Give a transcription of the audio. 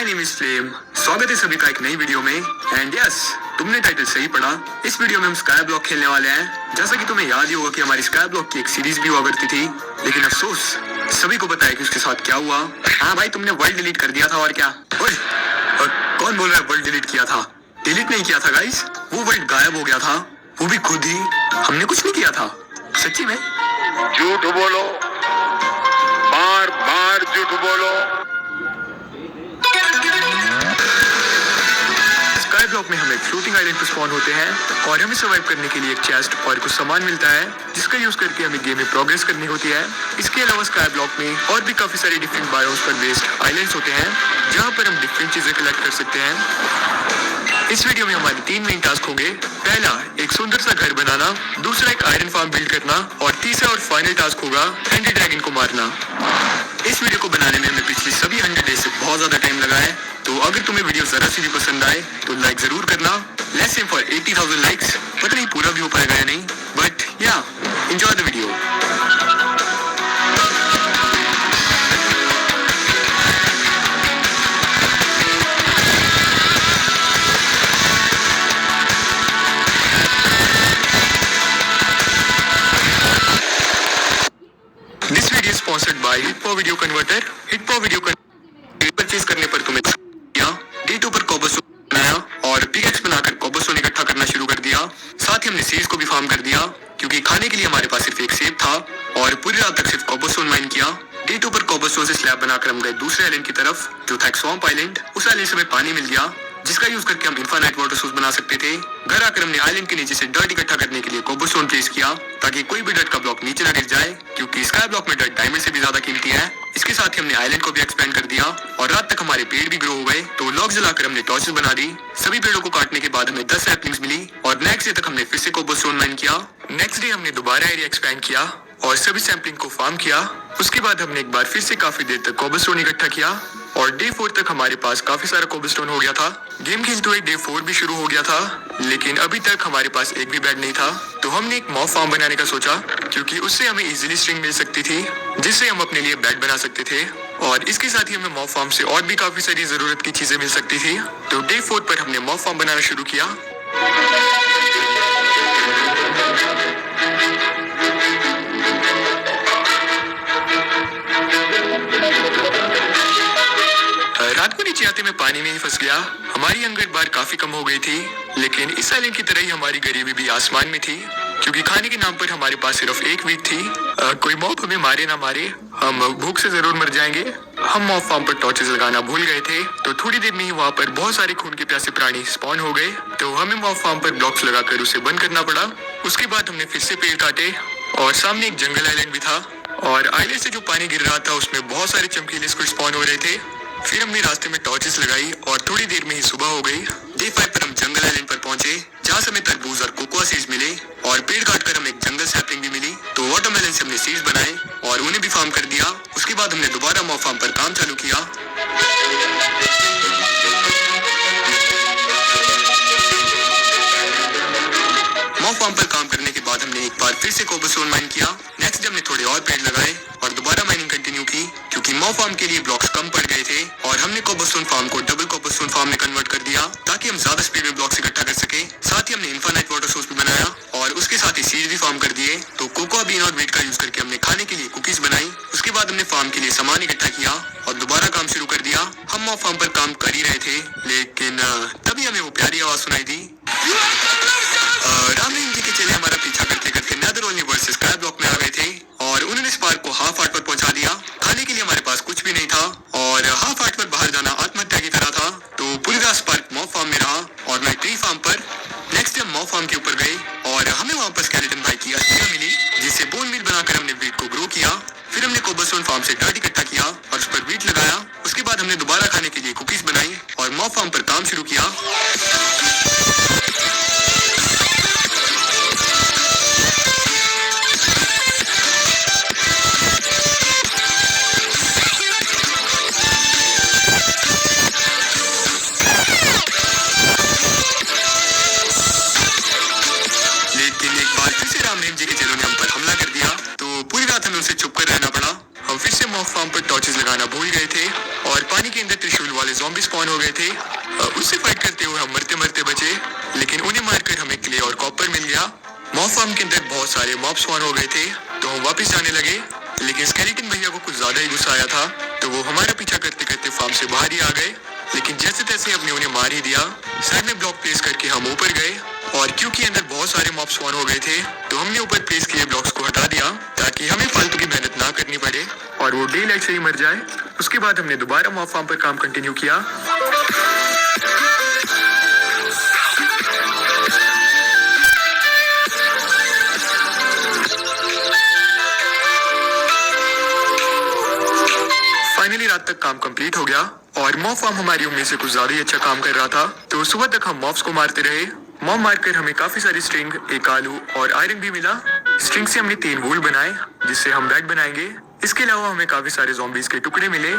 Name is flame. स्वागत है सभी का एक नई वीडियो में। एंड यस, तुमने टाइटल सही पढ़ा। इस वीडियो में हम स्काई ब्लॉक खेलने वाले हैं। जैसा कि तुम्हें याद ही होगा कि हमारी स्काई ब्लॉक की एक सीरीज भी हुआ करती थी, लेकिन अफसोस सभी को बताया कि उसके साथ क्या हुआ। हाँ भाई, तुमने वर्ल्ड डिलीट कर दिया था और क्या। ओए, और कौन बोल रहा है वर्ल्ड डिलीट किया था? डिलीट नहीं किया था गाइस, वो वर्ल्ड गायब हो गया था, वो भी खुद ही। हमने कुछ नहीं किया था। सच्ची में? झूठ बोलो, बार बार झूठ बोलो। स्काई ब्लॉक में हम एक फ्लोटिंग आइलैंड पर स्पॉन होते हैं और हमें सर्वाइव करने के लिए एक चेस्ट और कुछ सामान मिलता है, जिसका यूज करके हमें गेम में प्रोग्रेस करनी होती है। इसके अलावा स्काई ब्लॉक में और भी काफी सारे डिफरेंट बायोम्स पर बेस्ड आइलैंड्स होते हैं, जहां पर हम डिफरेंट चीजें कलेक्ट कर सकते हैं। इस वीडियो में हमारे 3 मेन टास्क होंगे। पहला, एक सुंदर सा घर बनाना, दूसरा एक आयरन फार्म बिल्ड करना, और तीसरा और फाइनल टास्क होगा एंडी ड्रैगन को मारना। इस वीडियो को बनाने में हमें पिछली सभी 100 डेज से बहुत ज्यादा टाइम लगा है, तो अगर तुम्हें वीडियो जरा सी भी पसंद आए तो लाइक जरूर करना। Let's aim for 80,000 likes. पता नहीं पूरा भी हो पाएगा या नहीं, बट या enjoy the video. This video sponsored by HitPaw video converter. HitPaw video converter purchase करने पर तुम्हें डे 2 पर कोबलस्टोन बनाया और पिकैक्स बनाकर कोबलस्टोन इकट्ठा करना शुरू कर दिया। साथ ही हमने सीड्स को भी फार्म कर दिया, क्योंकि खाने के लिए हमारे पास सिर्फ एक सेब था, और पूरी रात तक सिर्फ कोबलस्टोन माइन किया। डे 2 पर कोबलस्टोन से स्लैब बनाकर हम गए दूसरे आइलैंड की तरफ, जो था एक स्वैम्प आइलैंड। उस आइलैंड से हमें पानी मिल गया, जिसका यूज करके हम इनफाइनाइट वाटर सोर्स बना सकते थे। घर आकर हमने आइलैंड के नीचे से डर्ट इकट्ठा करने के लिए कोबलस्टोन प्लेस किया, ताकि कोई भी डर्ट का ब्लॉक नीचे ना गिर जाए, क्योंकि स्काई ब्लॉक में डर्ट डायमंड से भी ज्यादा कीमती है। इसके साथ ही हमने आइलैंड को भी एक्सपेंड कर दिया, और रात तक हमारे पेड़ भी ग्रो हो गए। तो लॉग जलाकर हमने टॉर्चेस बना दी। सभी पेड़ों को काटने के बाद हमें 10 सैपलिंग्स मिली, और नेक्स्ट डे तक हमने फिर से कोबलस्टोन माइन किया। नेक्स्ट डे हमने दोबारा एरिया एक्सपेंड किया और सभी सैम्पलिंग को फार्म किया। उसके बाद हमने एक बार फिर से काफी देर तक कोबलस्टोन इकट्ठा किया, और डे 4 तक हमारे पास काफी सारा कोबलस्टोन हो गया था। गेम खेलते हुए डे 4 भी शुरू हो गया था, लेकिन अभी तक हमारे पास एक भी बेड नहीं था। तो हमने एक मॉब फार्म बनाने का सोचा, क्योंकि उससे हमें इजीली स्ट्रिंग मिल सकती थी, जिससे हम अपने लिए बेड बना सकते थे, और इसके साथ ही हमें मॉब फार्म से और भी काफी सारी जरूरत की चीजें मिल सकती थी। तो डे 4 पर हमने मॉब फार्म बनाना शुरू किया। रात को नीचे आते मैं पानी में ही फंस गया। हमारी हंगर बार काफी कम हो गई थी, लेकिन इस आइलैंड की तरह ही हमारी गरीबी भी आसमान में थी, क्योंकि खाने के नाम पर हमारे पास सिर्फ एक वीक थी। कोई मॉब हमें मारे ना मारे, हम भूख से जरूर मर जाएंगे। हम मॉब फार्म पर टॉर्चेस लगाना भूल गए थे, तो थोड़ी देर में ही वहाँ पर बहुत सारे खून के प्यासे प्राणी स्पॉन हो गए। तो हमें मॉब फार्म पर ब्लॉक्स लगाकर उसे बंद करना पड़ा। उसके बाद हमने फिर से पेड़ काटे, और सामने एक जंगल आइलैंड भी था, और आइलैंड से जो पानी गिर रहा था उसमें बहुत सारे चमकीले स्क्विड स्पॉन हो रहे थे। फिर हमने रास्ते में टॉर्चेस लगाई, और थोड़ी देर में ही सुबह हो गई। डे 5 पर हम जंगल आइलैंड पर पहुंचे, जहाँ से हमें तरबूज और कोकोआ सीड्स मिले, और पेड़ काटकर हमें एक जंगल सैपलिंग भी मिली। तो वाटरमेलन से हमने सीड्स बनाए और उन्हें भी फार्म कर दिया। उसके बाद हमने दोबारा मॉब फार्म पर काम चालू किया। मॉब फार्म पर काम करने के बाद हमने एक बार फिर से कोबलस्टोन माइन किया। नेक्स्ट डे हमने थोड़े और पेड़ लगाए और दोबारा माइनिंग कंटिन्यू की, क्योंकि मॉब फार्म के लिए ब्लॉक्स कम पड़ गए थे, और हमने कोबलस्टोन फार्म को डबल कोबलस्टोन फार्म में कन्वर्ट कर दिया, ताकि हम ज्यादा स्पीड में ब्लॉक्स इकट्ठा कर सके। साथ ही हमने इनफाइनाइट वाटर सोर्स भी बनाया, और उसके साथ ही सीड भी फार्म कर दिए। तो कोकोआ बीन और व्हीट का यूज करके हमने खाने के लिए कुकीज बनाई। उसके बाद हमने फार्म के लिए सामान इकट्ठा किया और दोबारा काम शुरू कर दिया। हम मॉब फार्म पर काम कर ही रहे थे, लेकिन तभी हमें वो प्यारी आवाज सुनाई दी। राम जी के चेले हमारा पीछा करते करते नेदरवर्ल्ड वर्सेस स्काई ब्लॉक में आ गए थे, और उन्होंने स्पार्क को हाफ आर्ट पर पहुंचा दिया। खाने के लिए हमारे पास कुछ भी नहीं था, और हाफ आर्ट पर बाहर जाना आत्महत्या की तरह था। तो पूरी रात स्पार्क मॉब फार्म में रहा, और मैं ट्री फार्म पर। नेक्स्ट डे हम मॉब फार्म के ऊपर गए, और हमें वहाँ पर स्केलेटन भाई की अस्थियां मिली, जिससे बोन मील बनाकर हमने व्हीट को ग्रो किया। फिर हमने कोबलस्टोन फार्म से डर्ट इकट्ठा किया और उस पर व्हीट लगाया। उसके बाद हमने दोबारा खाने के लिए कुकीज बनाई और मॉब फार्म पर काम शुरू किया। उनसे छुप कर रहना पड़ा। हम फिर से मॉब फार्म पर टॉर्चेस लगाना भूल गए थे, और पानी के अंदर त्रिशूल वाले ज़ॉम्बी स्पॉन हो गए थे। उससे फाइट करते हुए हम मरते मरते बचे, लेकिन उन्हें मारकर हमें क्ले और कॉपर मिल गया। मॉब फार्म के अंदर बहुत सारे मॉब स्पॉन हो गए थे, तो हम वापस जाने लगे, लेकिन स्केलेटन भैया को कुछ ज्यादा ही गुस्सा आया था, तो वो हमारा पीछा करते करते फार्म से बाहर ही आ गए। लेकिन जैसे तैसे हमने उन्हें मार ही दिया। साइड में ब्लॉक प्लेस करके हम ऊपर गए, और क्योंकि अंदर बहुत सारे मॉब स्पॉन हो गए थे, तो हमने ऊपर प्लेस किए ब्लॉक्स को हटा दिया ताकि हमें फालतू की मेहनत ना करनी पड़े और वो डे लाइट से ही मर जाए। उसके बाद हमने दोबारा मॉब फार्म पर काम कंटिन्यू किया। फाइनली रात तक काम कंप्लीट हो गया और मॉब फार्म हमारी उम्मीद से कुछ ज्यादा ही अच्छा काम कर रहा था। तो सुबह तक हम मॉब्स को मारते रहे। मॉब मारकर हमें काफी सारी स्ट्रिंग, एक आलू और आयरन भी मिला। स्ट्रिंग से हमने 3 वूल बनाए, जिससे हम बेड बनाएंगे। इसके अलावा हमें काफी सारे ज़ॉम्बीज के टुकड़े मिले।